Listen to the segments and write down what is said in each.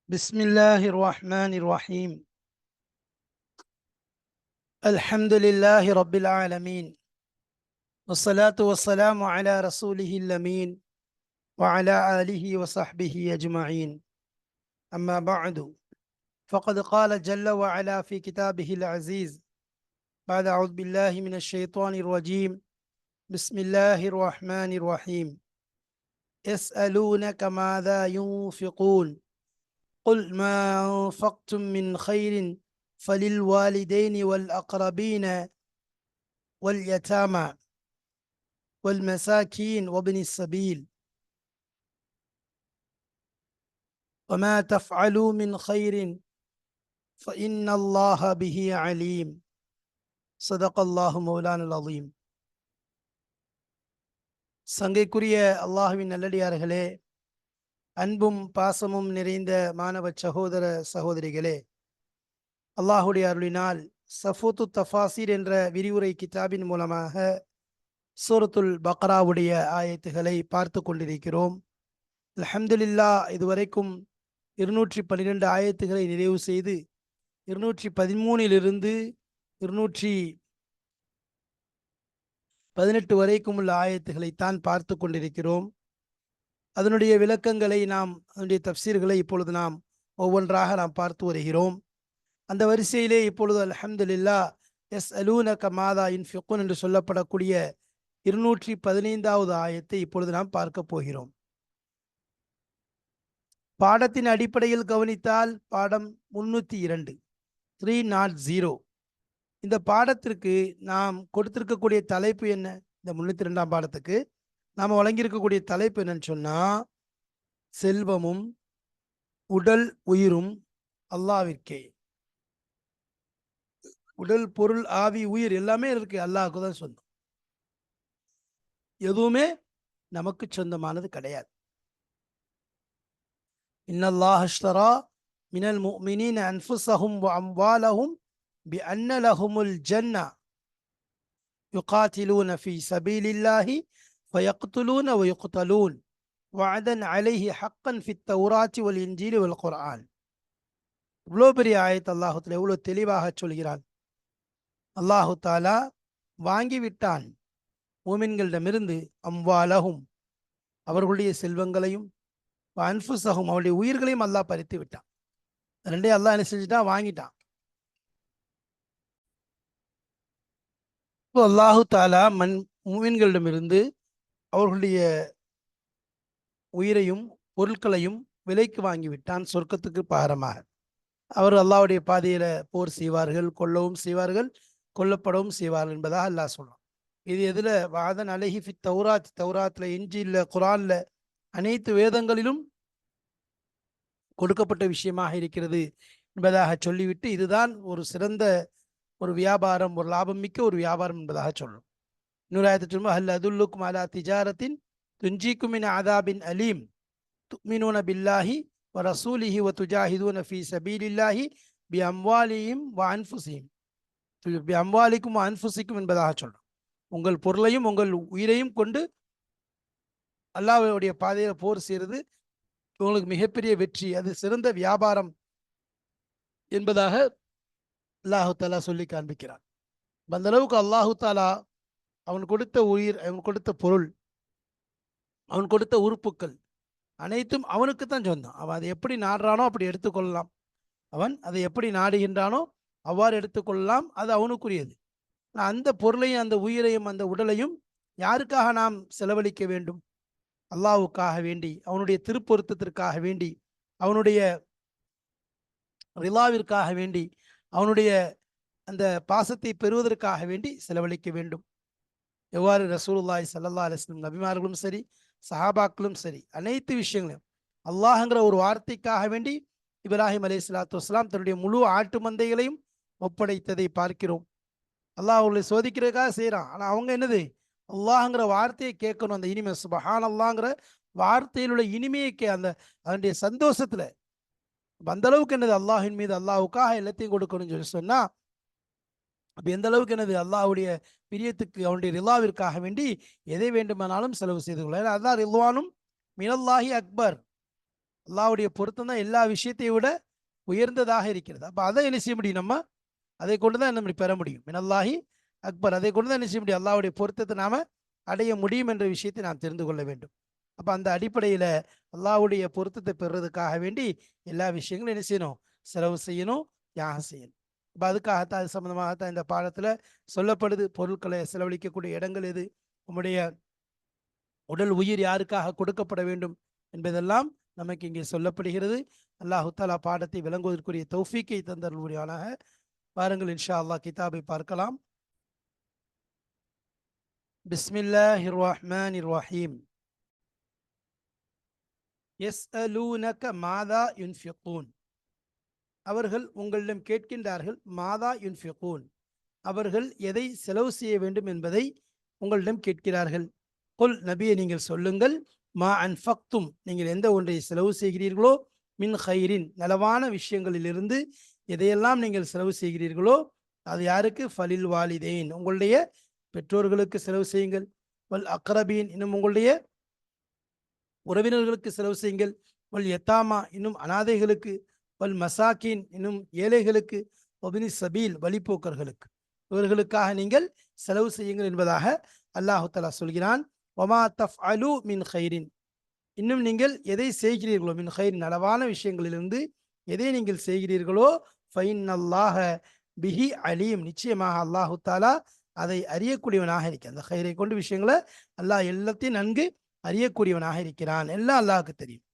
بسم الله الرحمن الرحيم. الحمد لله رب العالمين، والصلاة والسلام على رسوله الأمين وعلى آله وصحبه أجمعين. أما بعد، فقد قال جل وعلا في كتابه العزيز بعد أعوذ بالله من الشيطان الرجيم. بسم الله الرحمن الرحيم. يسألونك ماذا ينفقون قل ما أنفقتم من خير فللوالدين والأقربين واليتامى والمساكين وابن السبيل وما تفعلوا من خير فإن الله به عليم. صدق الله مولانا العظيم. சங்கைக்குரிய அல்லாஹ்வின் நல்லடியார்களே, அன்பும் பாசமும் நிறைந்த மாணவ சகோதர சகோதரிகளே, அல்லாஹுடைய அருளினால் சஃபூத்து தஃபாசீர் என்ற விரிவுரை கிதாபின் மூலமாக சூரத்துல் பக்ராவுடைய ஆயத்துகளை பார்த்து கொண்டிருக்கிறோம். அல்ஹம்துலில்லாஹ், இதுவரைக்கும் 212 ஆயத்துகளை நிறைவு செய்து 213 218 வரைக்கும் உள்ள ஆயத்துகளைத்தான் பார்த்து கொண்டிருக்கிறோம். அதனுடைய விளக்கங்களை அதனுடைய தஃப்சீர்களை இப்பொழுது நாம் ஒவ்வொன்றாக பார்த்து வருகிறோம். அந்த வரிசையிலே இப்பொழுது அல்ஹம்துலில்லாஹ் யஸ்அலூனக மாதா யுன்ஃபிகூன் என்று சொல்லப்படக்கூடிய 215வது ஆயத்தை இப்பொழுது நாம் பார்க்க போகிறோம். பாடத்தின் அடிப்படையில் கவனித்தால் பாடம் 302 300. இந்த பாடத்திற்கு நாம் கொடுத்திருக்கக்கூடிய தலைப்பு என்ன? இந்த 302ஆம் பாடத்துக்கு நாம் வழங்கியிருக்கக்கூடிய தலைப்பு என்னன்னு சொன்னா, செல்வமும் உடல் உயிரும் அல்லாஹ்விற்கே. உடல், பொருள், ஆவி, உயிர் எல்லாமே இருக்கு, அல்லாஹ்வுக்கு தான் சொந்தம். எதுவுமே நமக்கு சொந்தமானது கிடையாது. இன்னல்லாஹ் அஷ்தரா மினல் முஃமினீன அன்ஃபுஸஹும் வ அம்வாலஹும் பிஅன்ன லஹுமுல் ஜன்னah யுகாத்திலூன ஃபீ சபீலில்லாஹி ஃபயக்துலூன வ யுக்தலூன் வஅதன் அலைஹி ஹக்கன் ஃபித் தௌராத்தி வல் இன்ஜீலி வல் குர்ஆன். இவ்வளோ பெரிய ஆயத் அல்லாஹ் தஆலா எவ்வளோ தெளிவாக சொல்கிறான். அல்லாஹு தஆலா வாங்கிவிட்டான் மூமின்களிடமிருந்து அம்வாலஹும், அவர்களுடைய செல்வங்களையும், அன்ஃபுஸஹும், அவருடைய உயிர்களையும் அல்லாஹ் பறித்து விட்டான். ரெண்டே அல்லாஹ் என்ன செஞ்சுட்டான்? வாங்கிட்டான். இப்போ அல்லாஹு தஆலா மூமின்களிடமிருந்து அவர்களுடைய உயிரையும் பொருட்களையும் விலைக்கு வாங்கிவிட்டான், சொர்க்கத்துக்கு பாரமாக. அவர் அல்லாஹ்வுடைய பாதையில போர் செய்வார்கள், கொல்லவும் செய்வார்கள், கொல்லப்படவும் செய்வார்கள் என்பதாக அல்லாஹ் சொல்றான். இது எதுல? வாதன் அலைஹி ஃபித் தௌராத், தௌராத்ல, இன்ஜீல்ல, குர்ஆன்ல, அனைத்து வேதங்களிலும் கொடுக்கப்பட்ட விஷயமாக இருக்கிறது என்பதாக சொல்லிவிட்டு, இதுதான் ஒரு சிறந்த ஒரு வியாபாரம், ஒரு லாபம் மிக்க ஒரு வியாபாரம் என்பதாக சொல்லும். இன்னொரு ஆயத்தை சொல்லும்போது, ஹல் அதுல்லுக்கும் அலா திஜாரத்தின் துன்ஜீக்கும் மின் அதாபின் அலீம் துமினூன பில்லாஹி வ ரசூலிஹி வ துஜாஹிதூன ஃபீ சபீலில்லாஹி பி அம்வாலிஹிம் வ அன்ஃபுஸிஹிம், பி அம்வாலிக்கும் வ அன்ஃபுஸிக்கும் என்பதாக சொல்றோம். உங்கள் பொருளையும் உங்கள் உயிரையும் கொண்டு அல்லாஹ்வுடைய பாதையில் போர் செய்கிறது உங்களுக்கு மிகப்பெரிய வெற்றி, அது சிறந்த வியாபாரம் என்பதாக அல்லாஹு தஆலா சொல்லி காண்பிக்கிறான். அந்த அளவுக்கு அல்லாஹு தஆலா அவன் கொடுத்த உயிர், அவன் கொடுத்த பொருள், அவன் கொடுத்த உறுப்புக்கள் அனைத்தும் அவனுக்கு தான் சொந்தம். அவன் அதை எப்படி நாடுறானோ அப்படி எடுத்துக்கொள்ளலாம். அவன் அதை எப்படி நாடுகின்றானோ அவ்வாறு எடுத்துக்கொள்ளலாம். அது அவனுக்குரியது. அந்த பொருளையும் அந்த உயிரையும் அந்த உடலையும் யாருக்காக நாம் செலவழிக்க வேண்டும்? அல்லாஹ்வுக்காக வேண்டி, அவனுடைய திருப்பொருத்தத்திற்காக வேண்டி, அவனுடைய ரிலாவிற்காக வேண்டி, அவனுடைய அந்த பாசத்தை பெறுவதற்காக வேண்டி செலவழிக்க வேண்டும். எவ்வாறு ரசூலுல்லாஹி ஸல்லல்லாஹு அலைஹி வஸல்லம், நபிமார்களும் சரி, சஹாபாக்களும் சரி, அனைத்து விஷயங்களையும் அல்லாஹ்ங்கிற ஒரு வார்த்தைக்காக வேண்டி இப்ராஹிம் அலைஹிஸ்ஸலாத்து வஸ்ஸலாம் தன்னுடைய முழு ஆட்டு மந்தைகளையும் ஒப்படைத்ததை பார்க்கிறோம். அல்லாஹ் அவர்களை சோதிக்கிறதுக்காக செய்கிறான். ஆனால் அவங்க என்னது? அல்லாஹ்ங்கிற வார்த்தையை கேட்கணும். அந்த இனிமை, சுபஹான் அல்லாஹ்ங்கிற வார்த்தையில் உள்ள இனிமையை அதனுடைய சந்தோஷத்துல அந்த அளவுக்கு என்னது? அல்லாஹின் மீது அல்லாஹ்வுக்காக எல்லாத்தையும் கொடுக்கணும்னு சொல்லி சொன்னா, அப்போ எந்த அளவுக்கு என்னது? அல்லாஹ்வுடைய பிரியத்துக்கு, அவனுடைய ரிலாவிற்காக வேண்டி எதை வேண்டுமானாலும் செலவு செய்து கொள்ள. அதான் ரில்வானும் மினல்லாஹி அக்பர். அல்லாஹ்வுடைய பொருத்தம் தான் எல்லா விஷயத்தையும் விட உயர்ந்ததாக இருக்கிறது. அப்ப அதை என்ன செய்ய முடியும்? நம்ம அதை கொண்டு தான் நம்ம பெற முடியும். மினல்லாஹி அக்பர். அதை கொண்டு தான் என்ன செய்ய முடியும்? அல்லாஹ்வுடைய பொருத்தத்தை நாம அடைய முடியும் என்ற விஷயத்தை நாம் தெரிந்து கொள்ள வேண்டும். அப்ப அந்த அடிப்படையில அல்லாஹ்வுடைய பொருத்தத்தை பெறுறதுக்காக வேண்டி எல்லா விஷயங்களும் என்ன செய்யணும்? செலவு செய்யணும், தியாகம் செய்யணும். அப்ப அதுக்காகத்தான், அது சம்பந்தமாகத்தான் இந்த பாடத்துல சொல்லப்படுது. பொருட்களை செலவழிக்கக்கூடிய இடங்கள் எது, உம்முடைய உடல் உயிர் யாருக்காக கொடுக்கப்பட வேண்டும் என்பதெல்லாம் நமக்கு இங்கே சொல்லப்படுகிறது. அல்லாஹு தஆலா பாடத்தை விளங்குவதற்குரிய தௌஃபீக்கை தந்தருள்வானாக. பாருங்கள், இன்ஷா அல்லாஹ் கிதாபை பார்க்கலாம். பிஸ்மில்லாஹிர் ரஹ்மானிர் ரஹீம். யஸ்அலூனக மாதா யுன்ஃபிகூன். அவர்கள் உங்களிடம் கேட்கின்றார்கள். மாதா யுன்ஃபிகூன், அவர்கள் எதை செலவு செய்ய வேண்டும் என்பதை உங்களிடம் கேட்கிறார்கள். குல், நபியை நீங்கள் சொல்லுங்கள். மா அன்ஃபக்தும், நீங்கள் எந்த ஒன்றை செலவு செய்கிறீர்களோ, மின் ஹைரின், நலவான விஷயங்களிலிருந்து எதையெல்லாம் நீங்கள் செலவு செய்கிறீர்களோ அது யாருக்கு? ஃபலில் வாலிதைன், உங்களுடைய பெற்றோர்களுக்கு செலவு செய்யுங்கள். வல் அக்ரபீன், இன்னும் உங்களுடைய உறவினர்களுக்கு செலவு செய்யுங்கள். வல் யத்தாமா, இன்னும் அனாதைகளுக்கு. வல் மசாக்கின், இன்னும் ஏழைகளுக்கு. ஒபினி சபீல், வழிப்போக்கர்களுக்கு. இவர்களுக்காக நீங்கள் செலவு செய்யுங்கள் என்பதாக அல்லாஹு தஆலா சொல்கிறான். வமா தஃஅலு மின் ஹைரின், இன்னும் நீங்கள் எதை செய்கிறீர்களோ, மின் ஹைரின், நலவான விஷயங்களிலிருந்து எதை நீங்கள் செய்கிறீர்களோ, ஃபைன்னல்லாஹ பிஹி அலீம், நிச்சயமாக அல்லாஹு தஆலா அதை அறியக்கூடியவனாக இருக்கிறான். அந்த ஹைரை கொண்டு விஷயங்களை அல்லாஹ் எல்லாத்தையும் நன்கு அறியக்கூடியவனாக இருக்கிறான். எல்லாம் அல்லாஹ்வுக்கு தெரியும்.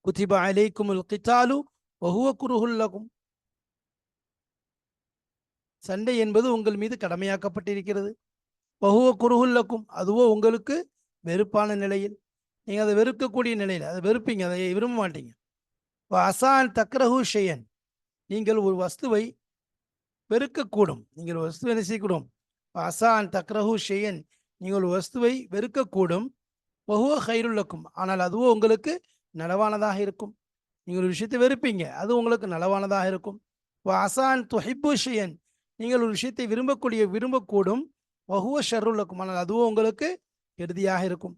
குதிப அலைக்குமுல் கிதாலு வஹுவ குருஹுல் லகும், சண்டை என்பது உங்கள் மீது கடமையாக்கப்பட்டிருக்கிறது. வஹுவ குருஹுல் லகும், அதுவோ உங்களுக்கு வெறுப்பான நிலையில், நீங்கள் அதை வெறுக்கக்கூடிய நிலையில், அதை வெறுப்பீங்க, அதை விரும்ப மாட்டீங்க. அசான் தக்ரஹு ஷையன், நீங்கள் ஒரு வஸ்துவை வெறுக்கக்கூடும். நீங்கள் ஒரு வஸ்துவை என்ன செய்யக்கூடும்? அசான் தக்ரஹு ஷையன், நீங்கள் ஒரு வஸ்துவை வெறுக்கக்கூடும். வஹுவ ஹைருல் லக்கும், ஆனால் அதுவோ உங்களுக்கு நலவானதாக இருக்கும். நீங்கள் ஒரு விஷயத்தை வெறுப்பீங்க, அது உங்களுக்கு நலவானதாக இருக்கும். அசான் துஹிப்பு ஷையன், நீங்கள் ஒரு விஷயத்தை விரும்பக்கூடும். வஹுவ ஷர்ருல் லக்கும், ஆனால் அதுவோ உங்களுக்கு கெடுதியாக இருக்கும்.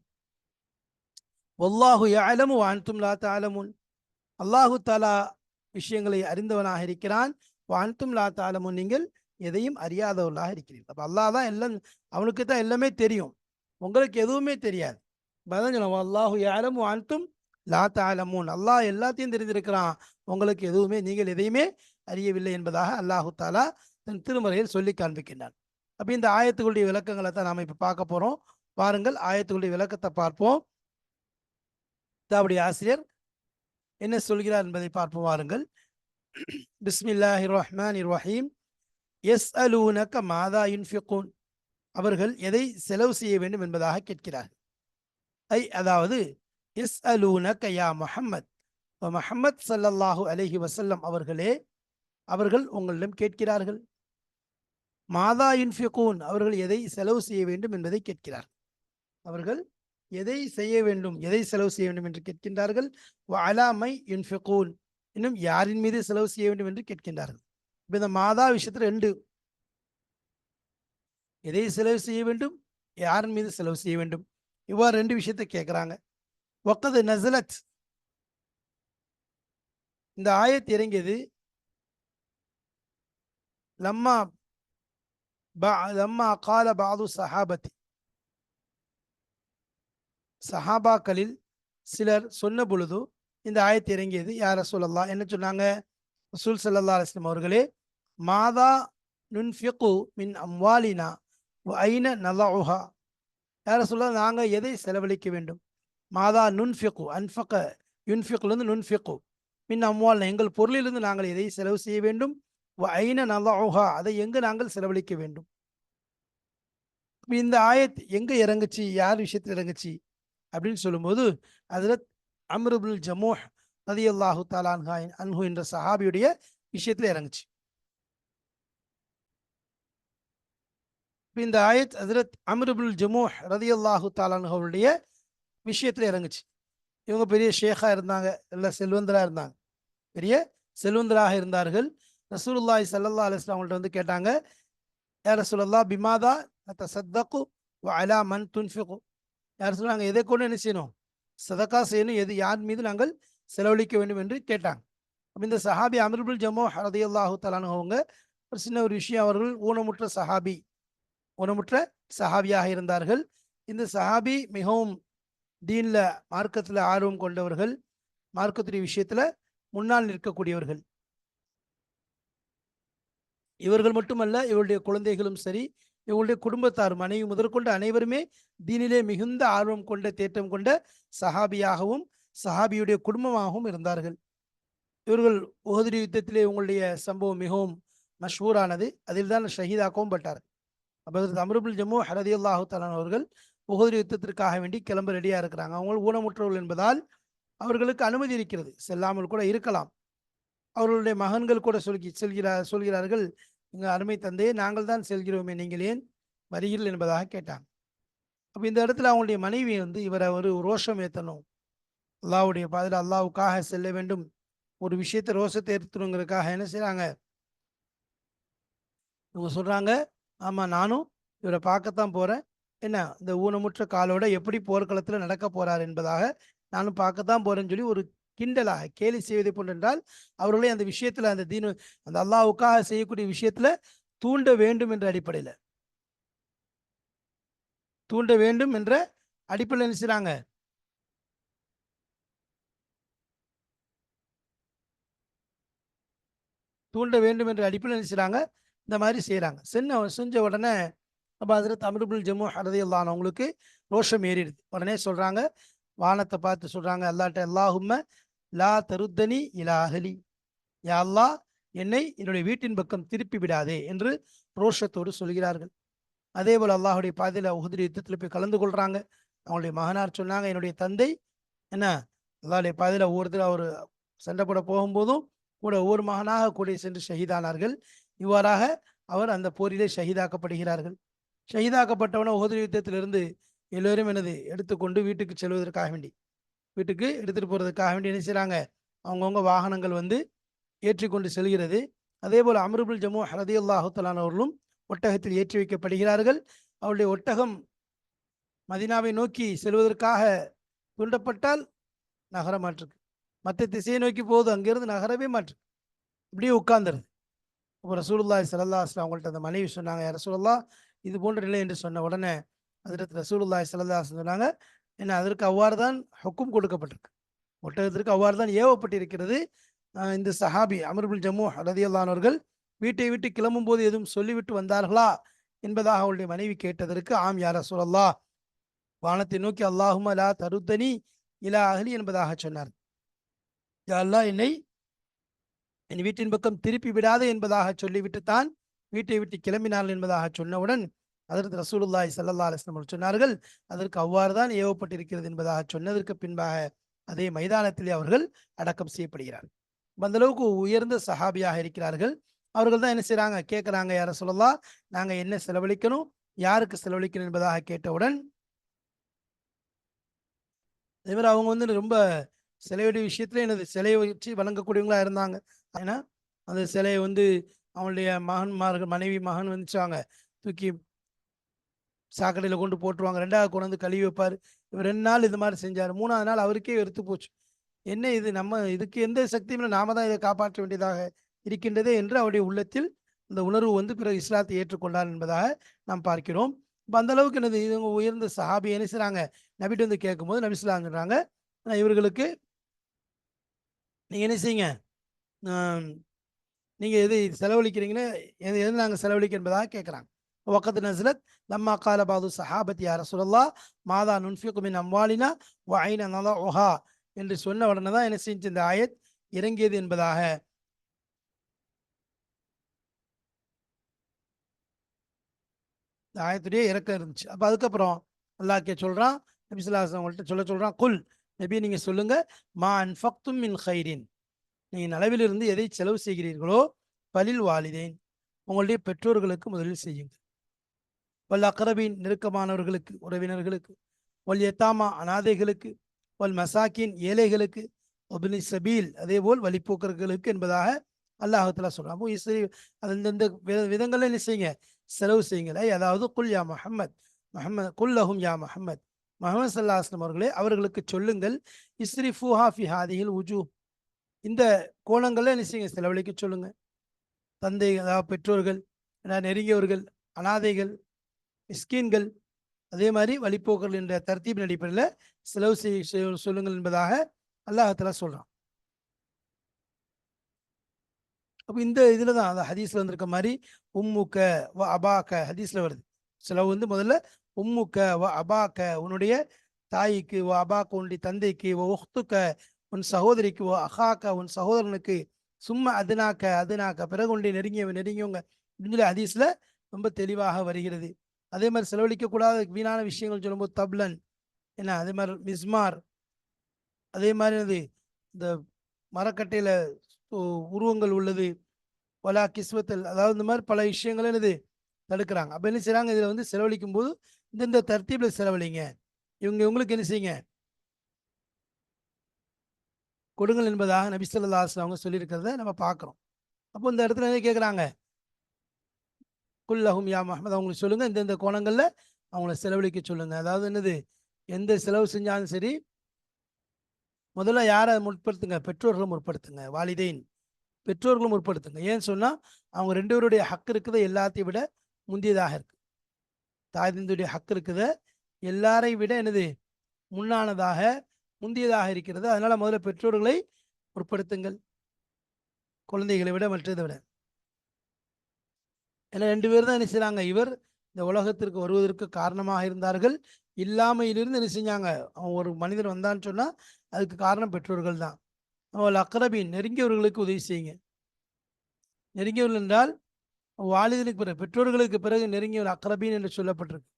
வல்லாஹு யஅலமு வ அன்தும் லா தஅலமுன், அல்லாஹு தஆலா விஷயங்களை அறிந்தவனாக இருக்கிறான். வ அன்தும் லா தஅலமுன், நீங்கள் எதையும் அறியாதவர்களாக இருக்கிறீர்கள். அப்ப அல்லாஹ் தான் எல்லாம், அவனுக்கு தான் எல்லாமே தெரியும், உங்களுக்கு எதுவுமே தெரியாது. அல்லாஹு யஅலமு வ அன்தும் லா தஅலமுன், அல்லாஹ் எல்லாத்தையும் தெரிந்திருக்கிறான், உங்களுக்கு எதுவுமே, நீங்கள் எதையுமே அறியவில்லை என்பதாக அல்லாஹு தஆலா தன் திருமறையில் சொல்லி காண்பிக்கின்றான். அப்ப இந்த ஆயத்துகளுடைய விளக்கங்களை தான் நாம இப்ப பார்க்க போறோம். பாருங்கள், ஆயத்துகளுடைய விளக்கத்தை பார்ப்போம். கிதாபுடைய ஆசிரியர் என்ன சொல்கிறார் என்பதை பார்ப்போம். வாருங்கள். பிஸ்மில்லாஹிர் ரஹ்மானிர் ரஹீம். யஸ்அலூனக மாதா யுன்ஃபிகூன், அவர்கள் எதை செலவு செய்ய வேண்டும் என்பதாக கேட்கிறார்கள். அதாவது யஸ்அலூனக யா முஹம்மத், முஹம்மத் ஸல்லல்லாஹு அலைஹி வஸல்லம் அவர்களே, அவர்கள் உங்களிடம் கேட்கிறார்கள். மாதா யுன்ஃபிகூன், அவர்கள் எதை செலவு செய்ய வேண்டும் என்பதை கேட்கிறார்கள். அவர்கள் எதை செய்ய வேண்டும், எதை செலவு செய்ய வேண்டும் என்று கேட்கின்றார்கள். வ அலா மை யுன்ஃபிகூன், இன்னும் யாரின் மீது செலவு செய்ய வேண்டும் என்று கேட்கின்றார்கள். இப்ப இந்த மாதா விஷயத்துல ரெண்டு, எதை செலவு செய்ய வேண்டும், யாரின் மீது செலவு செய்ய வேண்டும், இவ்வாறு ரெண்டு விஷயத்தை கேட்கிறாங்க. வக்கது நஸலத், இந்த ஆயத் இறங்கியது லம்மா லம்மா கால பாது சஹாபத்தி, சஹாபாக்களில் சிலர் சொன்ன பொழுது இந்த ஆயத்து இறங்கியது. யா ரசூலல்லாஹ், என்ன சொன்னாங்க? ரசூல் ஸல்லல்லாஹு அலைஹி வஸல்லம் அவர்களே, மாதா நுன்ஃபிகு மின் அம்வாலினா வ ஐன நலஉஹா, யா ரசூலல்லாஹ், நாங்கள் எதை செலவழிக்க வேண்டும்? மாதா நுன்ஃபிகு, அன்ஃபக யுன்ஃபிகுலிருந்து நுன்ஃபிகு, மின் அம்வால், எங்கள் பொருளிலிருந்து நாங்கள் எதை செலவு செய்ய வேண்டும்? வ ஐன நலஉஹா, அதை எங்கு நாங்கள் செலவழிக்க வேண்டும்? இந்த ஆயத் எங்க இறங்குச்சு, யார் விஷயத்தில் இறங்குச்சு அப்படின்னு சொல்லும்போது, ஹஜ்ரத் அம்ர் இப்னுல் ஜமூஹ் ரலியல்லாஹு தஆலா அன்ஹு என்ற சஹாபியுடைய விஷயத்தில் இறங்குச்சு. இந்த ஆயத் ஹஜ்ரத் அம்ர் இப்னுல் ஜமூஹ் ரலியல்லாஹு தஆலா அன்ஹுடைய விஷயத்தில் இறங்குச்சு. இவங்க பெரிய ஷேഖா இருந்தாங்க, நல்ல செல்வந்தராக இருந்தாங்க, பெரிய செல்வந்தராக இருந்தார்கள். ரசூலுல்லாஹி ஸல்லல்லாஹு அலைஹி வஸல்லம் அவங்கள்ட்ட வந்து கேட்டாங்க, யா ரசூலல்லாஹ் பிமாதா நதஸத்தகு வ அலா மன் துன்ஃபிகு, யார் சொல்றாங்க, எதை கொண்டு என்ன செய்யணும், சதக்கா செய்யணும், எது யார் மீது நாங்கள் செலவழிக்க வேண்டும் என்று கேட்டாங்க. அப்ப இந்த சஹாபி அம்ருல் ஜமோ ரலியல்லாஹு தஆலா அவங்க ஒரு சின்ன ஒரு விஷயம், அவர்கள் ஊனமுற்ற சஹாபி, ஊனமுற்ற சஹாபியாக இருந்தார்கள். இந்த சஹாபி மிகவும் தீன்ல மார்க்கத்தில் ஆர்வம் கொண்டவர்கள், மார்க்கத்துடைய விஷயத்துல முன்னால் நிற்கக்கூடியவர்கள். இவர்கள் மட்டுமல்ல, இவருடைய குழந்தைகளும் சரி, இவருடைய குடும்பத்தார் மனைவி முதற்கொண்டு அனைவருமே தீனிலே மிகுந்த ஆர்வம் கொண்ட தேட்டம் கொண்ட சஹாபியாகவும் சஹாபியுடைய குடும்பமாகவும் இருந்தார்கள். இவர்கள் உஹது யுத்தத்திலே இவங்களுடைய சம்பவம் மிகவும் மஷ்ஹூரானது. அதில் தான் ஷஹீதாக்கவும் பட்டார். அப்போ அம்ருல் ஜமூ ரலியல்லாஹு தஆலா அவர்கள் உஹது யுத்தத்திற்காக வேண்டி கிளம்ப ரெடியா இருக்கிறாங்க. அவங்க ஊனமுற்றவர்கள் என்பதால் அவர்களுக்கு அனுமதி இருக்கிறது, செல்லாமல் கூட இருக்கலாம். அவர்களுடைய மகன்கள் கூட சொல்கிறார்கள், எங்க அருமை தந்தையே, நாங்கள் தான் செல்கிறோமே, நீங்கள் ஏன் வருகிறீர்கள் என்பதாக கேட்டாங்க. அப்போ இந்த இடத்துல அவங்களுடைய மனைவி இவரை ஒரு ரோஷம் ஏற்றணும், அல்லாஹ்வுடைய பாதையில் அல்லாஹ்வுக்காக செல்ல வேண்டும், ஒரு விஷயத்தை ரோஷத்தை ஏற்றணுங்கிறதுக்காக என்ன செய்றாங்க, இவங்க சொல்றாங்க, ஆமா நானும் இவரை பார்க்கத்தான் போறேன், என்ன இந்த ஊனமுற்ற காலோட எப்படி போர்க்களத்தில் நடக்க போறார் என்பதாக நானும் பார்க்கத்தான் போறேன்னு சொல்லி ஒரு கிண்டலாக கேலி செய்வதை போன்றென்றால், அவர்களை அந்த விஷயத்துல அந்த தீனு அந்த அல்லாஹ்வுக்காக செய்யக்கூடிய விஷயத்துல தூண்ட வேண்டும் என்ற அடிப்படையில், தூண்ட வேண்டும் என்ற அடிப்படையில் என்ன செய்றாங்க, தூண்ட வேண்டும் என்ற அடிப்படையில் என்ன செய்றாங்க, இந்த மாதிரி செய்கிறாங்க. செஞ்ச உடனே அப்போ ஹஜ்ரத் அம்ர் இப்னுல் ஜமூஹ் ரலியல்லாஹு அன்ஹு அவங்களுக்கு ரோஷம் ஏறிடுது. உடனே சொல்றாங்க, வானத்தை பார்த்து சொல்றாங்க அல்லாஹ்ட்ட, அல்லாஹும்ம லா தருத்தனி இலா அஹ்லி, யா அல்லாஹ் என்னை என்னுடைய வீட்டின் பக்கம் திருப்பி விடாதே என்று ரோஷத்தோடு சொல்கிறார்கள். அதே போல் அல்லாஹுடைய பாதையில் உஹது யுத்தத்தில் போய் கலந்து கொள்றாங்க. அவங்களுடைய மகனார் சொன்னாங்க, என்னுடைய தந்தை என்ன அல்லாஹ்வுடைய பாதையில் ஒவ்வொருத்தர் அவர் சண்டை போட போகும்போதும் கூட ஒவ்வொரு மகனாக கூட சென்று ஷஹீதானார்கள். இவ்வாறாக அவர் அந்த போரிலே ஷஹீதாக்கப்படுகிறார்கள். ஷஹீதாக்கப்பட்டவன உஹது யுத்தத்திலிருந்து எல்லோரும் எனது எடுத்துக்கொண்டு வீட்டுக்கு செல்வதற்காக வேண்டி, வீட்டுக்கு எடுத்துட்டு போறதுக்காக வேண்டி என்ன செய்றாங்க, அவங்கவுங்க வாகனங்கள் ஏற்றிக்கொண்டு செல்கிறது. அதே போல் அம்ர் இப்னுல் ஜமூஹ் ரலியல்லாஹு தஆலா அவர்களும் ஒட்டகத்தில் ஏற்றி வைக்கப்படுகிறார்கள். அவருடைய ஒட்டகம் மதீனாவை நோக்கி செல்வதற்காக தூண்டப்பட்டால் நகர மாற்றுக்கு, மற்ற திசையை நோக்கி போகுது, அங்கிருந்து நகரவே மாற்று, இப்படியே உட்கார்ந்துருது. அப்போ ரசூலுல்லாஹி ஸல்லல்லாஹு அலைஹி வஸல்லம் அவங்கள்ட்ட அந்த மனைவி சொன்னாங்க, யா ரசூலல்லாஹ் இது போன்ற நிலை என்று சொன்ன உடனே ஹஜ்ரத் ரசூலுல்லாஹி ஸல்லல்லாஹு அலைஹி வஸல்லம் சொன்னாங்க, என்ன அதற்கு அவ்வாறு தான் ஹுக்கும் கொடுக்கப்பட்டிருக்கு, ஒட்டகத்திற்கு அவ்வாறு தான் ஏவப்பட்டிருக்கிறது. இந்த சஹாபி அம்ர் இப்னுல் ஜமூஹ் ரலியல்லாஹு அன்ஹு அவர்கள் வீட்டை விட்டு கிளம்பும் போது எதுவும் சொல்லிவிட்டு வந்தார்களா என்பதாக அவருடைய மனைவி கேட்டதற்கு, ஆம் யா ரசூலல்லாஹ், வானத்தை நோக்கி அல்லாஹும்ம லா தருத்தனி இலா அஹ்லி என்பதாக சொன்னார். யா அல்லாஹ் என்னை என் வீட்டின் பக்கம் திருப்பி விடாதே என்பதாக சொல்லிவிட்டு தான் வீட்டை விட்டு கிளம்பினார்கள் என்பதாக சொன்னவுடன் அதற்கு ரசூலுல்லாஹி ஸல்லல்லாஹு அலைஹி வஸல்லம் சொன்னார்கள், அதற்கு அவ்வாறு தான் ஏவப்பட்டிருக்கிறது என்பதாக சொன்னதற்கு பின்பாக அதே மைதானத்திலே அவர்கள் அடக்கம் செய்யப்படுகிறார்கள். அந்த அளவுக்கு உயர்ந்த சஹாபியாக இருக்கிறார்கள். அவர்கள் தான் என்ன செய்றாங்க, கேட்குறாங்க, யா ரசூலல்லாஹ் நாங்க என்ன செலவழிக்கணும், யாருக்கு செலவழிக்கணும் என்பதாக கேட்டவுடன், அதே மாதிரி அவங்க ரொம்ப சிலையுடைய விஷயத்துல எனது சிலையை வச்சு வணங்கக்கூடியவங்களா இருந்தாங்க. ஏன்னா அந்த சிலையை அவங்களுடைய மகன்மார்கள் மனைவி மகன் வந்துச்சாங்க, தூக்கி சாக்கடையில் கொண்டு போட்டுருவாங்க. 2வது கொண்டு கழுவி வைப்பார். இவர் 2 நாள் இது மாதிரி செஞ்சார். 3வது நாள் அவருக்கே வெறுத்து போச்சு. என்ன இது, நம்ம இதுக்கு எந்த சக்தியும் இல்லை, நாம தான் இதை காப்பாற்ற வேண்டியதாக இருக்கின்றதே என்று அவருடைய உள்ளத்தில் இந்த உணர்வு பிறகு இஸ்லாத்தை ஏற்றுக்கொண்டார் என்பதாக நாம் பார்க்கிறோம். இப்போ அந்த அளவுக்கு என்னது இவங்க உயர்ந்த சஹாபி என்ன செய்றாங்க, நபிட்டு கேட்கும்போது நபி ஸல்லல்லாஹு அலைஹி வஸல்லம் சொல்றாங்க, இவர்களுக்கு நீங்க என்ன செய்யுங்க, நீங்க எது செலவழிக்கிறீங்களோ எது எது நாங்கள் செலவழிக்க என்பதாக கேட்குறாங்க. வக்கத் நஸ்லத் லம்மா கால பாது சஹாபத் யா ரசூலல்லாஹ் மாதா நுன்ஃபிகு மின் அம்வாலினா வ ஐன நலஉஹா என்று சொன்ன உடனே தான் என்ன செஞ்சு இந்த ஆயத் இறங்கியது என்பதாக இந்த ஆயத்துடைய இறக்கம் இருந்துச்சு. அப்போ அதுக்கப்புறம் அல்லாஹ் சொல்றான், நபி ஸல்லல்லாஹு அலைஹி வஸல்லம் சொல்றான், குல் நபி நீங்க சொல்லுங்க, மா அன்ஃபக்தும் மின் கைரின், நீங்கள் நலவிலிருந்து எதை செலவு செய்கிறீர்களோ பலில் வாலிதேன், உங்களுடைய பெற்றோர்களுக்கு முதலில் செய்யுங்கள், வல் அக்ரபீன் நெருக்கமானவர்களுக்கு உறவினர்களுக்கு, வல் யத்தாமா அனாதைகளுக்கு, வல் மசாக்கின் ஏழைகளுக்கு, ஒபினி சபீல் அதேபோல் வழிப்போக்கர்களுக்கு என்பதாக அல்லாஹ் சொல்றான். அப்போ அந்தந்த விதங்களில் என்ன செய்யுங்க, செலவு செய்யுங்கள். அதாவது குல் யா முஹம்மத், முஹம்மத் குல்லஹும் யா முஹம்மத், முஹம்மது ஸல்லல்லாஹு அலைஹி வஸல்லம் அவர்களே அவர்களுக்கு சொல்லுங்கள், இஸ்ரிஃபூஹா ஃபி ஹாதிஹில் வுஜூஹ், இந்த கோணங்கள்ல என்ன செய்யுங்க, செலவழிக்க சொல்லுங்க. தந்தை அதாவது பெற்றோர்கள், நெருங்கியவர்கள், அனாதைகள், மிஸ்கீன்கள், அதே மாதிரி வழிப்போக்கர்கள் என்ற தர்த்தீபின் அடிப்படையில் செலவு செய்ய சொல்லுங்கள் என்பதாக அல்லாஹ் தஆலா சொல்றான். அப்போ இந்த இதில் தான் அந்த ஹதீஸில் வந்திருக்க மாதிரி உம்முக்க வ அபாக்க ஹதீஸில் வருது. செலவு வந்து முதல்ல உம்முக்க வ அபாக்க, உன்னுடைய தாய்க்கு, வ அபாக்க உன்னுடைய தந்தைக்கு, வ உஹ்துக்க உன் சகோதரிக்கு, வ அஹாக்க உன் சகோதரனுக்கு, சும்மா அதுனாக்க அதுனாக்க பிறகு உன்னுடைய நெருங்கியவங்க அப்படின்னு சொல்லி ஹதீஸில் ரொம்ப தெளிவாக வருகிறது. அதே மாதிரி செலவழிக்கக்கூடாத வீணான விஷயங்கள் சொல்லும்போது தப்லன் என்ன, அதே மாதிரி மிஸ்மார், அதே மாதிரி இந்த மரக்கட்டையில் உருவங்கள் உள்ளது, வலா கிஸ்வத்தல், அதாவது இந்த மாதிரி பல விஷயங்கள் என்னது தடுக்கிறாங்க. அப்போ என்ன செய்கிறாங்க, இதில் வந்து செலவழிக்கும் போது இந்த தர்த்தீபில் செலவழிங்க, இவங்களுக்கு என்ன செய்யுங்க கொடுங்கள் என்பதாக நபி ஸல்லல்லாஹு அலைஹி வஸல்லம் அவங்க சொல்லியிருக்கிறத நம்ம பார்க்குறோம். அப்போ இந்த இடத்துல என்ன கேட்குறாங்க, குல்லஹும் யா முஹம்மது, அவங்களுக்கு சொல்லுங்க இந்த கோணங்களில் அவங்கள செலவழிக்க சொல்லுங்க. அதாவது என்னது, எந்த செலவு செஞ்சாலும் சரி முதல்ல யாரை முற்படுத்துங்க, பெற்றோர்களை முற்படுத்துங்க. வாலிதைன், பெற்றோர்களும் முற்படுத்துங்க. ஏன்னு சொன்னால் அவங்க ரெண்டு பேருடைய ஹக்கு இருக்குது எல்லாத்தையும் விட முந்தியதாக இருக்கு. தாய் தந்தையுடைய ஹக்கு இருக்குது எல்லாரை விட என்னது முன்னானதாக முந்தியதாக இருக்கிறது. அதனால முதல்ல பெற்றோர்களை முற்படுத்துங்கள் குழந்தைகளை விட மற்றதை விட. ஏன்னா ரெண்டு பேர் தான் என்ன செய்றாங்க, இவர் இந்த உலகத்திற்கு வருவதற்கு காரணமாக இருந்தார்கள். இல்லாமையிலிருந்து என்ன செஞ்சாங்க, அவன் ஒரு மனிதன் வந்தான்னு சொன்னால் அதுக்கு காரணம் பெற்றோர்கள் தான். அவள் அக்ரபின், நெருங்கியவர்களுக்கு உதவி செய்யுங்க. நெருங்கியவர்கள் என்றால் வாலிதனுக்கு பிறகு பெற்றோர்களுக்கு பிறகு நெருங்கியவர் அக்ரபீன் என்று சொல்லப்பட்டிருக்கு.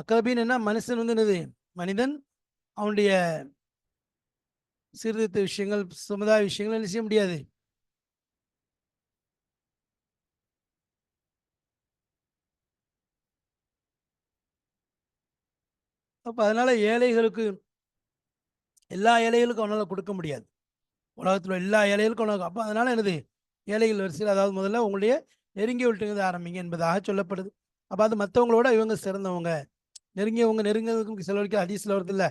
அக்ரபீன் என்ன, மனுஷன் வந்து என்னது, மனிதன் அவனுடைய சீர்திருத்த விஷயங்கள் சமுதாய விஷயங்கள் என்ன செய்ய முடியாது. அப்போ அதனால ஏழைகளுக்கு, எல்லா ஏழைகளுக்கும் அவனால் கொடுக்க முடியாது. உலகத்தில் எல்லா ஏழைகளுக்கும் அவனால், அப்போ அதனால என்னது, ஏழைகள் வரிசையில் அதாவது முதல்ல உங்களுடைய நெருங்கியவர்கிட்ட ஆரம்பிங்க என்பதாக சொல்லப்படுது. அப்போ அது மற்றவங்களோட இவங்க சிறந்தவங்க. நெருங்கியவங்களுக்கு செலவழிக்க ஹதீஸில் வருது இல்லை,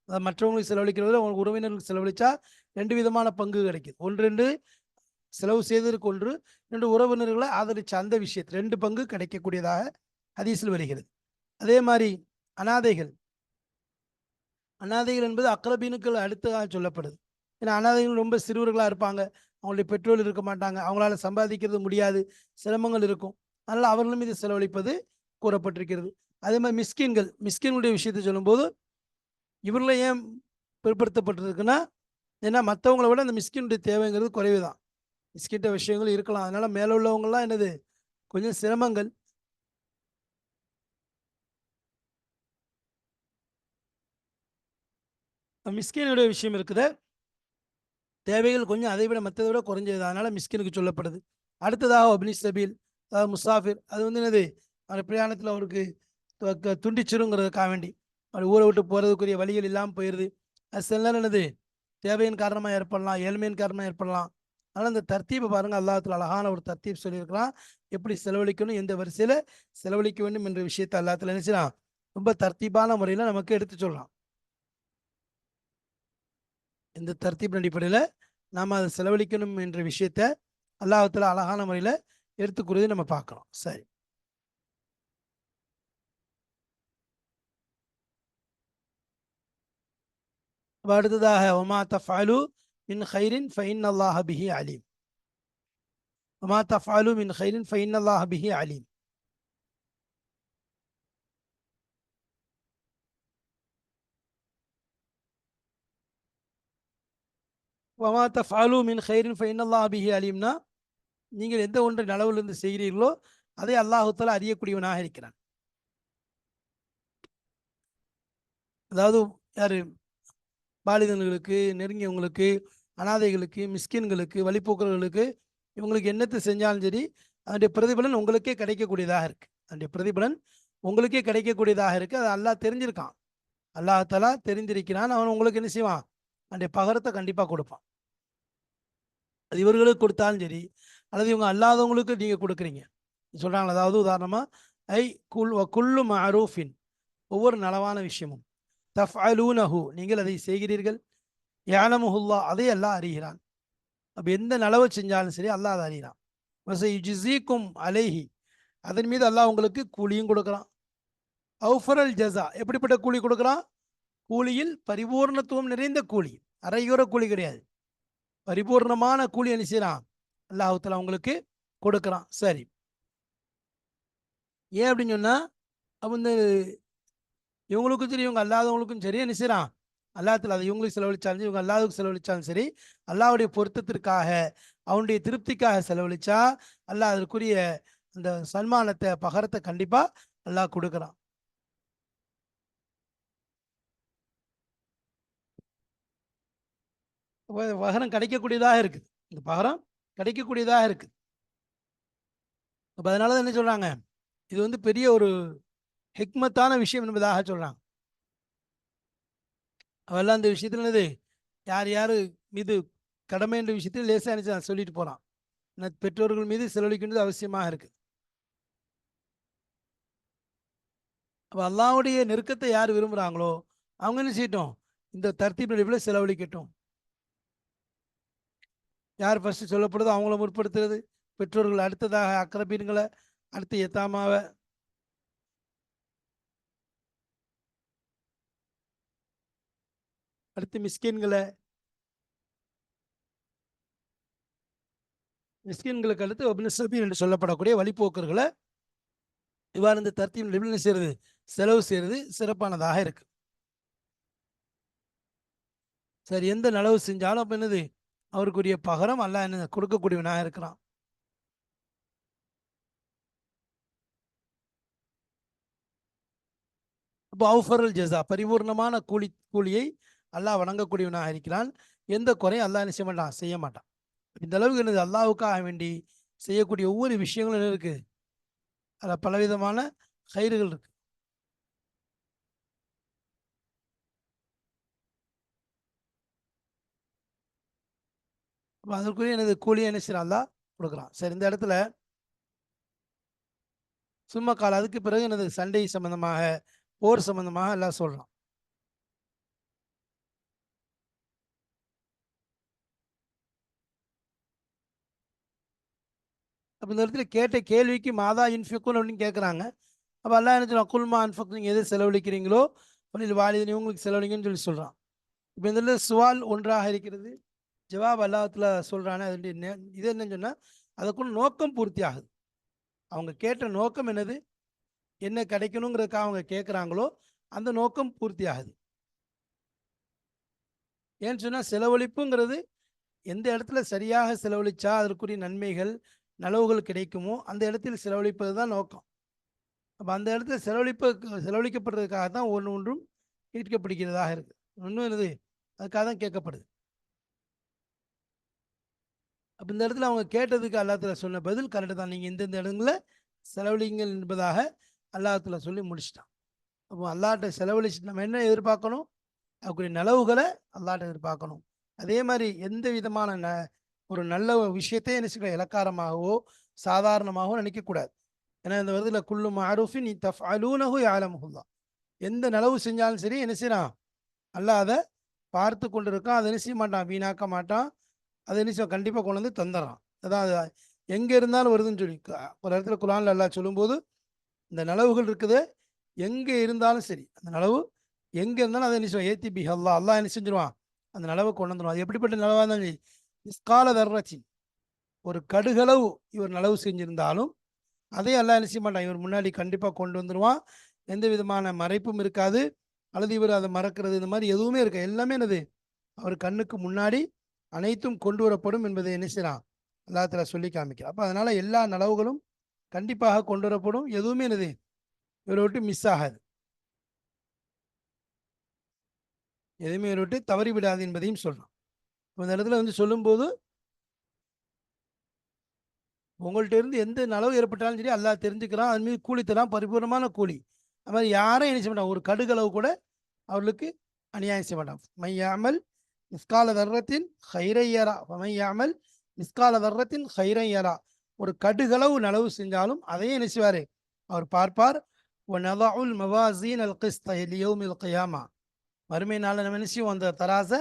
அதை மற்றவங்களுக்கு செலவழிக்கிறதுல உங்களுக்கு உறவினர்களுக்கு செலவழிச்சா ரெண்டு விதமான பங்கு கிடைக்குது. ஒன்று ரெண்டு செலவு செய்ததற்கு ஒன்று, ரெண்டு உறவினர்களை ஆதரிச்ச அந்த விஷயத்தில் ரெண்டு பங்கு கிடைக்கக்கூடியதாக ஹதீஸில் வருகிறது. அதே மாதிரி அனாதைகள், அனாதைகள் என்பது அக்ரபீனுக்கள் அடுத்ததாக சொல்லப்படுது. ஏன்னா அனாதைகள் ரொம்ப சிறுவர்களாக இருப்பாங்க, அவங்களுடைய பெற்றோர் இருக்க மாட்டாங்க, அவங்களால சம்பாதிக்கிறது முடியாது, சிரமங்கள் இருக்கும். அதனால் அவர்களும் மீது செலவழிப்பது கூறப்பட்டிருக்கிறது. அதே மாதிரி மிஸ்கின்களுடைய விஷயத்தை சொல்லும்போது இவர்களை ஏன் பிற்படுத்தப்பட்டிருக்குன்னா, ஏன்னா மற்றவங்களை விட அந்த மிஸ்கினுடைய தேவைங்கிறது குறைவு தான். மிஸ்கிட்ட விஷயங்கள் இருக்கலாம், அதனால மேலே உள்ளவங்கலாம் என்னது கொஞ்சம் சிரமங்கள். மிஸ்கினுடைய விஷயம் இருக்குது, தேவைகள் கொஞ்சம் அதை விட மற்றதை விட குறைஞ்சது, அதனால மிஸ்கினுக்கு சொல்லப்படுது. அடுத்ததாக அப்னி சபீல், அதாவது முசாஃபிர், அது வந்து என்னது, அந்த பிரயாணத்தில் அவருக்கு துண்டிச்சிருங்கிறதுக்காக வேண்டி அவர் ஊரை விட்டு போகிறதுக்குரிய வழிகள் இல்லாமல் போயிடுது. அது சில நேரம் என்னது தேவையின் காரணமாக ஏற்படலாம், ஏழ்மையின் காரணமாக ஏற்படலாம். அதனால் இந்த தர்த்தீபை பாருங்கள், அல்லாஹ்வுல அழகான ஒரு தர்த்தீப் சொல்லியிருக்கிறான். எப்படி செலவழிக்கணும், எந்த வரிசையில் செலவழிக்க வேண்டும் என்ற விஷயத்தை அல்லாஹ்வுல நினைச்சுறான் ரொம்ப தர்த்தீபான முறையில் நமக்கு எடுத்து சொல்கிறான். இந்த தர்த்தீப் அடிப்படையில் நாம் அதை செலவழிக்கணும் என்ற விஷயத்தை அல்லாஹ்வுல அழகான முறையில் எடுத்துக்கூறதை நம்ம பார்க்குறோம். சரி, அடுத்ததாக ஒமா தஃஅலு மின் ஹைரின் ஃபஇன்னல்லாஹ பிஹி அலீம். ஒமா தஃஅலு மின் ஹைரின் ஃபஇன்னல்லாஹ பிஹி அலீம். ஒமா தஃஅலு மின் ஹைரின் ஃபஇன்னல்லாஹ பிஹி அலீம்னா, நீங்கள் எந்த ஒன்றை நலவிலிருந்து செய்கிறீர்களோ அதை அல்லாஹ் தஆலா அறியக்கூடியவனாக இருக்கிறான். அதாவது யாரு, பாலிதன்களுக்கு, நெருங்கியவங்களுக்கு, அனாதைகளுக்கு, மிஸ்கின்களுக்கு, வழிப்போக்கர்களுக்கு, இவங்களுக்கு என்னத்தை செஞ்சாலும் சரி அதனுடைய பிரதிபலன் உங்களுக்கே கிடைக்கக்கூடியதாக இருக்கு. அதனுடைய பிரதிபலன் உங்களுக்கே கிடைக்கக்கூடியதாக இருக்கு. அது அல்லாஹ் தெரிஞ்சிருக்கான், அல்லாஹ் தஆலா தெரிந்திருக்கிறான். அவன் உங்களுக்கு என்ன செய்வான், அதனுடைய பகரத்தை கண்டிப்பாக கொடுப்பான். அது இவர்களுக்கு கொடுத்தாலும் சரி அல்லது இவங்க அல்லாதவங்களுக்கு நீங்கள் கொடுக்குறீங்க சொல்கிறாங்களா. அதாவது உதாரணமாக ஐ குல்லு மஅரூஃபின், ஒவ்வொரு நலவான விஷயமும், தஃஅலூனஹு, நீங்கள் அதை செய்கிறீர்கள், யஅலமுஹுல்லாஹ், அதை அல்லாஹ் அறிகிறான். அப்ப எந்த நலவை செஞ்சாலும் சரி அல்லாஹ் அதை அறிகிறான். வஸயுஜ்ஸீக்கும் அலைஹி, அதன் மீது அல்லாஹ் உங்களுக்கு கூலியும் கொடுக்குறான். அவுஃபரல் ஜஸா, எப்படிப்பட்ட கூலி கொடுக்குறான்? கூலியில் பரிபூர்ணத்துவம் நிறைந்த கூலி, அரைகுற கூலி கிடையாது, பரிபூர்ணமான கூலி என்ன செய்யறான்? அல்லாஹ் தஆலா உங்களுக்கு கொடுக்குறான். சரி, ஏன் அப்படின்னு சொன்னா, அப்ப இந்த இவங்களுக்கும் சரி இவங்க அல்லாதவங்களுக்கும் சரி என்ன செய்யறான்? அல்லாஹ் தஆலா அதை இவங்களுக்கு செலவழிச்சாலும் சரி, இவங்க அல்லாஹ்வுக்கு செலவழிச்சாலும் சரி, அல்லாஹ்வுடைய பொருத்தத்திற்காக, அவனுடைய திருப்திக்காக செலவழிச்சா அல்லாஹ் அதற்குரிய அந்த சன்மானத்தை, பகரத்தை கண்டிப்பா அல்லாஹ் கொடுக்குறான். பகரம் கிடைக்கக்கூடியதாக இருக்குது, இந்த பகரம் கிடைக்கக்கூடியதாக இருக்குது. அப்ப அதனாலதான் என்ன சொல்றாங்க, இது வந்து பெரிய ஒரு ஹிக்மத்தான விஷயம் என்பதாக சொல்றாங்க. அவெல்லாம் இந்த விஷயத்துல என்னது, யார் யாரு மீது கடமை என்ற விஷயத்தில் லேசா என்ன சொல்லிட்டு போறான். பெற்றோர்கள் மீது செலவழிக்கின்றது அவசியமாக இருக்கு. அப்ப அல்லாஹ்வுடைய நெருக்கத்தை யார் விரும்புறாங்களோ அவங்க என்ன செய்யட்டும், இந்த தர்த்தீப் நடிப்பில் செலவழிக்கட்டும். யார் ஃபர்ஸ்ட் சொல்லப்படுதோ அவங்கள முற்படுத்துறது, பெற்றோர்கள் அடுத்ததாக அக்ரபீன்களை, அடுத்து எத்தாமாவை, அடுத்து மிஸ்கின்களை, மிஸ்கின்களுக்கு அடுத்து ஒபின் சபீல் என்று சொல்லப்படக்கூடிய வழிபோக்கர்களை, இவ்வாறு இந்த தர்த்தீப் நடிப்பில் செய்யறது, செலவு செய்யறது சிறப்பானதாக இருக்கு. சரி, எந்த நலவு செஞ்சாலும் அப்ப என்னது, அவருக்குரிய பகரம் அல்லாஹ் என்ன கொடுக்கக்கூடியவனாக இருக்கிறான். அப்போ அவுஃபரல் ஜஸா, பரிபூர்ணமான கூலியை அல்லாஹ் வழங்கக்கூடியவனாக இருக்கிறான். எந்த குறையும் அல்லாஹ் என்ன செய்ய மாட்டான், செய்ய மாட்டான். இந்த அளவுக்கு என்னது, அல்லாஹ்வுக்காக வேண்டி செய்யக்கூடிய ஒவ்வொரு விஷயங்களும் என்ன இருக்கு, அதில் பலவிதமான கயிறுகள் இருக்கு. அப்போ அதற்குரிய எனது கூலியை என்ன செய்யறான், அல்லாஹ் கொடுக்குறான். சரி, இந்த இடத்துல சும்மா கால, அதுக்கு பிறகு எனது சண்டை சம்பந்தமாக, போர் சம்பந்தமாக எல்லாம் சொல்றான். அப்போ இந்த இடத்துல கேட்ட கேள்விக்கு மாதா இன்ஃபிகுன் அப்படின்னு கேட்குறாங்க. அப்போ அல்லாஹ் என்ன சொல்றான், குல்மா அன்ஃபக், நீங்கள் எது செலவழிக்கிறீங்களோ பள்ளியில் வாலிதனி, உங்களுக்கு செலவழிங்கன்னு சொல்லி சொல்கிறான். இப்போ இந்த இடத்துல சுவால் ஒன்றாக இருக்கிறது, ஜவாப் அல்லாஹ்ல சொல்கிறானே, அதனுடைய இது என்னன்னு சொன்னால் அதுக்குள்ள நோக்கம் பூர்த்தி ஆகுது. அவங்க கேட்ட நோக்கம் என்னது, என்ன கிடைக்கணுங்கிறதுக்காக அவங்க கேட்குறாங்களோ அந்த நோக்கம் பூர்த்தி ஆகுது. ஏன்னு சொன்னால் செலவழிப்புங்கிறது எந்த இடத்துல சரியாக செலவழிச்சா அதற்குரிய நன்மைகள், நலவுகள் கிடைக்குமோ அந்த இடத்தில் செலவழிப்பது தான் நோக்கம். அப்போ அந்த இடத்துல செலவழிக்கப்படுறதுக்காக தான் ஒன்று ஒன்றும் கேட்கப்படுகிறதாக இருக்குது. ஒன்றும் என்னது, அதுக்காக தான் கேட்கப்படுது. அப்போ இந்த இடத்துல அவங்க கேட்டதுக்கு அல்லாஹ்ல சொன்ன பதில் கரெக்டு தான், நீங்கள் இந்தந்த இடங்களில் செலவழிங்கள் என்பதாக அல்லாஹ்ல சொல்லி முடிச்சிட்டான். அப்போ அல்லாஹ்ட்ட செலவழிச்சு நம்ம என்ன எதிர்பார்க்கணும், அதுக்குரிய நலவுகளை அல்லாஹ்ட்ட எதிர்பார்க்கணும். அதே மாதிரி எந்த விதமான ஒரு நல்ல விஷயத்தை என்ன செய்ய, இலக்காரமாகவோ சாதாரணமாகவோ நினைக்கக்கூடாது. ஏன்னா இந்த வருதுல குல்லு மஅரூஃபின் தஃஅலூனஹு யஅலமுல்லாஹ், எந்த நலவு செஞ்சாலும் சரி என்ன செய்யறான், அல்லாஹ் அதை பார்த்து கொண்டு இருக்கான். அதை என்ன செய்ய மாட்டான், வீணாக்க மாட்டான். அதை என்ன செய்ய கண்டிப்பாக கொண்டு வந்து தந்துடுறான். அதான் எங்கே இருந்தாலும் வருதுன்னு சொல்லி ஒரு இடத்துல குர்ஆன்ல அல்லாஹ் சொல்லும்போது, இந்த நலவுகள் இருக்குது எங்கே இருந்தாலும் சரி, அந்த நலவு எங்கே இருந்தாலும் அதை என்ன செய்வான், ஏத்தி பி அல்லாஹ், அல்லாஹ் என்ன செஞ்சிருவான், அந்த நலவை கொண்டு வந்துடுவான். அது எப்படிப்பட்ட நலவாக இருந்தாலும் சரி, இஸ்கால தர்ரத்தின், ஒரு கடுகளவு இவர் நலவு செஞ்சிருந்தாலும் அதே அல்லாஹ் என்ன செய்ய மாட்டான், இவர் முன்னாடி கண்டிப்பாக கொண்டு வந்துடுவான். எந்த விதமான மறைப்பும் இருக்காது, அல்லது இவர் அதை மறக்கிறது இந்த மாதிரி எதுவுமே இருக்க, எல்லாமே என்னது அவர் கண்ணுக்கு முன்னாடி அனைத்தும் கொண்டு வரப்படும் என்பதை என்ன செய்யறான், அல்லாஹ் தஆலா சொல்லி காமிக்கிறான். அப்போ அதனால எல்லா நலவுகளும் கண்டிப்பாக கொண்டு வரப்படும், எதுவுமே என்னது இவரை விட்டு மிஸ் ஆகாது, எதுவுமே இவரை விட்டு தவறி விடாது என்பதையும் சொல்றான். இந்த இடத்துல வந்து சொல்லும்போது, உங்கள்ட்ட இருந்து எந்த நலவு ஏற்பட்டாலும் சரி அல்லாஹ் தெரிஞ்சுக்கிறான், அது மீது கூலி தரான், பரிபூர்ணமான கூலி. அது மாதிரி யாரும் என்ன செய்ய மாட்டான், ஒரு கடுகளவு கூட அவர்களுக்கு அநியாயம் செய்ய மாட்டான். மையாமல் மிஸ்கால தர்ரத்தின் ஹைரையரா, மையாமல் மிஸ்கால தர்ரத்தின் ஹைரையரா, ஒரு கடுகளவு நலவு செஞ்சாலும் அதையும் என்ன செய்வாரு, அவர் பார்ப்பார். வநதஉல் மவாசீன் அல் கிஸ்த லியௌமில் கியாமா. மறுமை நாளில் நம்ம என்ன செய்வோம், அந்த தராசை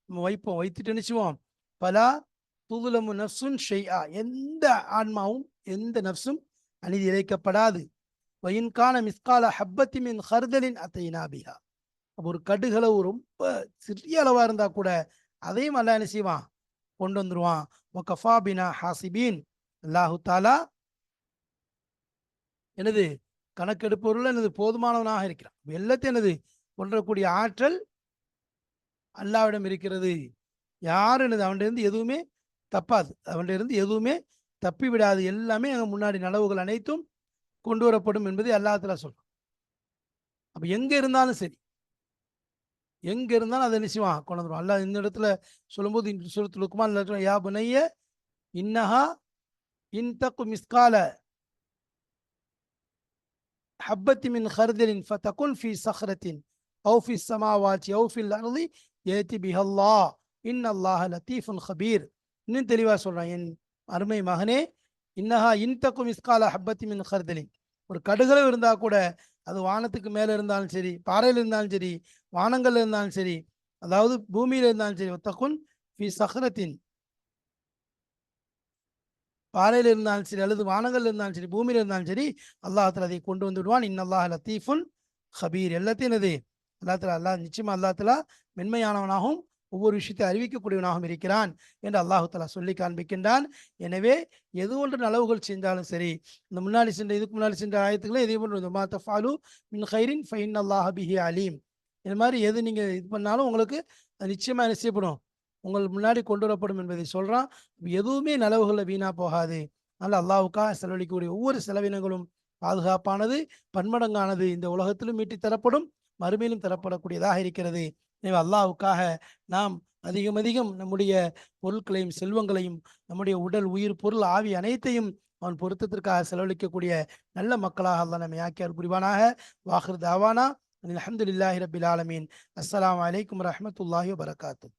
நம்ம வைப்போம். வைத்துட்டு என்ன செய்வோம், பலா துதுலமு நஃப்சுன் ஷைஆ, எந்த ஆன்மாவும் எந்த நஃப்சும் அநீதி இழைக்கப்படாது. வயின்கான மிஸ்கால ஹப்பத்தி மின் ஹர்தலின் அத்தைனா பிஹா. அப்போ ஒரு கடுகளவு ரொம்ப சிறிய அளவா இருந்தா கூட அதையும் அல்லாஹ் என்ன செய்வான், கொண்டு வந்துருவான். வகஃபா பினா ஹாசிபீன். அல்லாஹு தாலா எனது கணக்கெடுப்பவர்கள் எனது போதுமானவனாக இருக்கிறான். எல்லாத்தையும் எனது கொன்றக்கூடிய ஆற்றல் அல்லாவிடம் இருக்கிறது. யார் எனது அவன்கிட்ட எதுவுமே தப்பாது, அவன்கிட்ட எதுவுமே தப்பி விடாது. எல்லாமே அங்கே முன்னாடி நனவுகள் அனைத்தும் கொண்டு வரப்படும் என்பதை அல்லாஹ் தஆலா சொல்றான். அப்ப எங்க இருந்தாலும் சரி, எங்க இருந்தாலும் அதை நிச்சயமா கொண்டு வந்துடும் அல்லாஹ். இந்த இடத்துல சொல்லும்போது சூரத்துல் லுக்மான், யா புனைய இன்னஹா இன் தகு மிஸ்கால ஹப்பத்தி மின் ஹர்தலின் ஃபதகுன் ஃபி சஹ்ரத்தின் அவு ஃபி ஸமாவாத்தி அவு ஃபில் அர்தி யஅதி பிஹல்லாஹ் இன்னல்லாஹ லத்தீஃபுன் ஹபீர். இன்னும் தெளிவாக சொல்றான், என் அருமை மகனே, இன்னஹா இன் தகு மிஸ்கால ஹப்பத்தி மின் ஹர்தலின், ஒரு கடுகளவு இருந்தா கூட அது வானத்துக்கு மேல இருந்தாலும் சரி, பாறையில் இருந்தாலும் சரி, வானங்கள்ல இருந்தாலும் சரி, அதாவது பூமியில இருந்தாலும் சரி, தகுன் ஃபி சஹ்ரத்தின், பாறையில் இருந்தாலும் சரி அல்லது வானங்கள்ல இருந்தாலும் சரி பூமியில இருந்தாலும் சரி, அல்லாஹ் தஆலா அதை கொண்டு வந்து விடுவான். இன்னல்லாஹ லத்தீஃபுன் ஹபீர். எல்லாத்தையும் என்னது அல்லாஹ் நிச்சயமா அல்லாஹ் தஆலா மென்மையானவனாகவும் ஒவ்வொரு விஷயத்தை அறிவிக்கக்கூடியவனாகவும் இருக்கிறான் என்று அல்லாஹு தஆலா சொல்லி காண்பிக்கின்றான். எனவே எது ஒன்று நலவுகள் செஞ்சாலும் சரி, இந்த முன்னாடி சென்ற இதுக்கு முன்னாடி சென்ற ஆயத்துக்களை இதே போன்று மா தஃபாலு மின் ஹைரின் ஃபஇன்னல்லாஹ பிஹி அலீம். இது மாதிரி எது நீங்க இது பண்ணாலும் உங்களுக்கு அது நிச்சயமா என்ன செய்யப்படும், உங்கள் முன்னாடி கொண்டு வரப்படும் என்பதை சொல்றான். எதுவுமே நலவுகளை வீணா போகாது. அதனால அல்லாஹ்வுக்காக செலவழிக்கக்கூடிய ஒவ்வொரு செலவினங்களும் பாதுகாப்பானது, பன்மடங்கானது. இந்த உலகத்திலும் மீட்டி தரப்படும், மறுமையிலும் தரப்படக்கூடியதாக இருக்கிறது. எனவே அல்லாஹ்வுக்காக நாம் அதிகம் அதிகம் நம்முடைய பொருட்களையும் செல்வங்களையும் நம்முடைய உடல் உயிர் பொருள் ஆவி அனைத்தையும் அவன் பொருத்தத்திற்காக செலவழிக்கக்கூடிய நல்ல மக்களாக அல்லாஹ் நம்மை ஆக்கி அருள் புரிவானாக. வாஹிர் தாவானா அல்ஹம்துலில்லாஹி ரப்பில் ஆலமீன். அஸ்ஸலாமு அலைக்கும் வரஹ்மத்துல்லாஹி வபரகாத்துஹு.